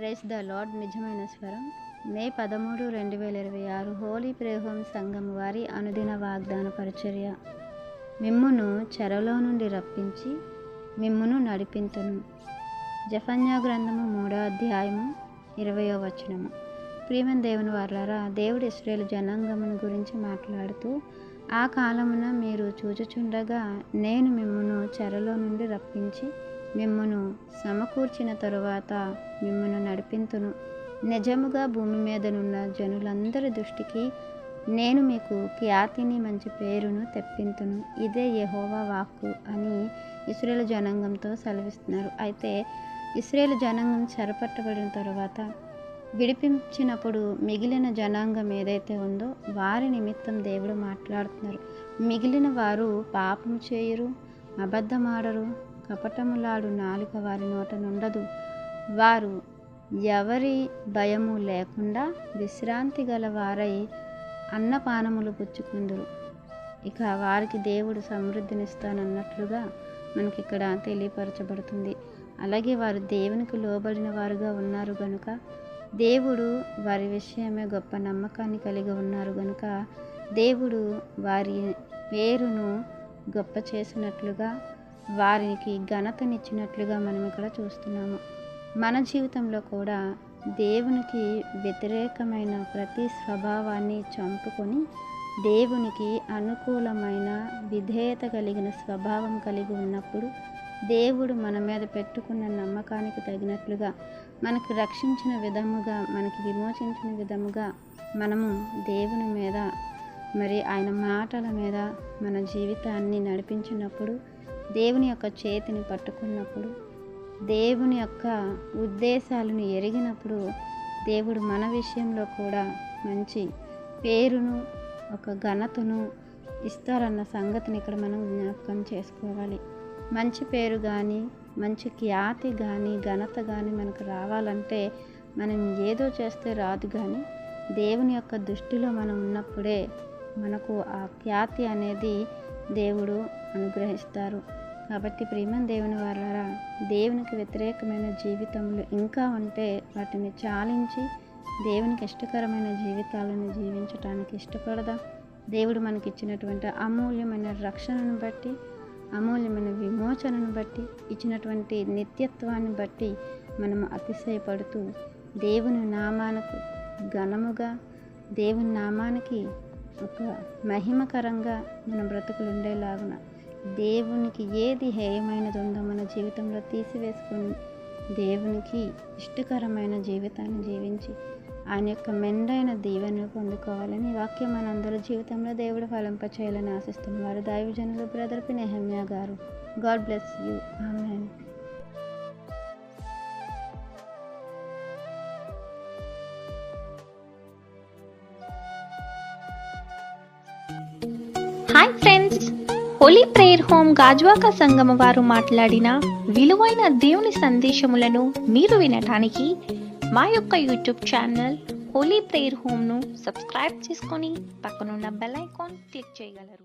Praise the lord. నిజమైన స్వరం. మే 13, 2026 Holi prayer home సంఘం వారి అనుదిన వాగ్దాన పరిచర్య. మిమ్మును చెరలో నుండి రప్పించి మిమ్మును నడిపింతును. జెఫన్యా గ్రంథము 3వ అధ్యాయము 20వ వచనము. ప్రియమైన దేవుని వారలారా, దేవుడు ఇశ్రాయేలు జనాంగమును గురించి మాట్లాడుతూ, ఆ కాలమున మీరు చూచుచుండగా నేను మిమ్మును చెరలో నుండి రప్పించి మిమ్మును సమకూర్చిన తరువాత మిమ్మును నడిపింతును. నిజముగా భూమి మీదనున్న జనులందరి దృష్టికి నేను మీకు ఖ్యాతిని, మంచి పేరును తెప్పింతును. ఇదే యెహోవా వాక్కు అని ఇశ్రాయేలు జనాంగంతో సెలవిస్తున్నారు. అయితే ఇశ్రాయేలు జనాంగం చెరపట్టబడిన తరువాత విడిపించినప్పుడు మిగిలిన జనాంగం ఏదైతే ఉందో వారి నిమిత్తం దేవుడు మాట్లాడుతున్నారు. మిగిలిన వారు పాపం చేయరు, అబద్ధమాడరు, కపటములాడు నాలుక వారి నోట నుండదు. వారు ఎవరి భయము లేకుండా విశ్రాంతి గల వారై అన్నపానములు పుచ్చుకుందురు. ఇక వారికి దేవుడు సమృద్ధినిస్తానన్నట్లుగా మనకి ఇక్కడ తెలియపరచబడుతుంది. అలాగే వారు దేవునికి లోబడిన వారుగా ఉన్నారు గనుక, దేవుడు వారి విషయమే గొప్ప నమ్మకాన్ని కలిగి ఉన్నారు గనుక దేవుడు వారి పేరును గొప్ప చేసినట్లుగా, వారికి ఘనతనిచ్చినట్లుగా మనం ఇక్కడ చూస్తున్నాము. మన జీవితంలో కూడా దేవునికి వ్యతిరేకమైన ప్రతి స్వభావాన్ని చంపుకొని దేవునికి అనుకూలమైన విధేయత కలిగిన స్వభావం కలిగి ఉన్నప్పుడు దేవుడు మన మీద పెట్టుకున్న నమ్మకానికి తగినట్లుగా, మనకు రక్షించిన విధముగా, మనకి విమోచించిన విధముగా మనము దేవుని మీద, మరి ఆయన మాటల మీద మన జీవితాన్ని నడిపించినప్పుడు, దేవుని యొక్క చేతిని పట్టుకున్నప్పుడు, దేవుని యొక్క ఉద్దేశాలను ఎరిగినప్పుడు దేవుడు మన విషయంలో కూడా మంచి పేరును, ఒక ఘనతను ఇస్తారన్న సంగతిని ఇక్కడ మనం జ్ఞాపకం చేసుకోవాలి. మంచి పేరు కానీ, మంచి ఖ్యాతి కానీ, ఘనత కానీ మనకు రావాలంటే మనం ఏదో చేస్తే రాదు, కానీ దేవుని యొక్క దృష్టిలో మనం ఉన్నప్పుడే మనకు ఆ ఖ్యాతి అనేది దేవుడు అనుగ్రహిస్తారు. కాబట్టి ప్రియమైన దేవుని వారలారా, దేవునికి వ్యతిరేకమైన జీవితంలో ఇంకా ఉంటే వాటిని చాలించి దేవునికి ఇష్టకరమైన జీవితాలను జీవించటానికి ఇష్టపడదాం. దేవుడు మనకి ఇచ్చినటువంటి అమూల్యమైన రక్షణను బట్టి, అమూల్యమైన విమోచనను బట్టి, ఇచ్చినటువంటి నిత్యత్వాన్ని బట్టి మనము అతిశయపడుతూ దేవుని నామానికి ఘనముగా, దేవుని నామానికి ఒక మహిమకరంగా మన బ్రతుకులు ఉండేలాగున దేవునికి ఏది హేయమైనది ఉందో మన జీవితంలో తీసివేసుకొని దేవునికి ఇష్టకరమైన జీవితాన్ని జీవించి ఆయన యొక్క మెండైన దీవెనను పొందుకోవాలని వాక్యం మనందరి జీవితంలో దేవుడు ఫలింపచేయాలని ఆశిస్తున్నారు. దైవజనులు brother P. Nehemiah garu. God bless you. Amen. Hi friends, holy prayer home Gajuwaka Sangama వారు మాట్లాడిన విలువైన దేవుని సందేశములను మీరు వినటానికి మా యొక్క యూట్యూబ్ ఛానల్ హోలీ ప్రేయర్ హోమ్ను సబ్స్క్రైబ్ చేసుకొని పక్కనున్న బెల్ ఐకాన్ క్లిక్ చేయగలరు.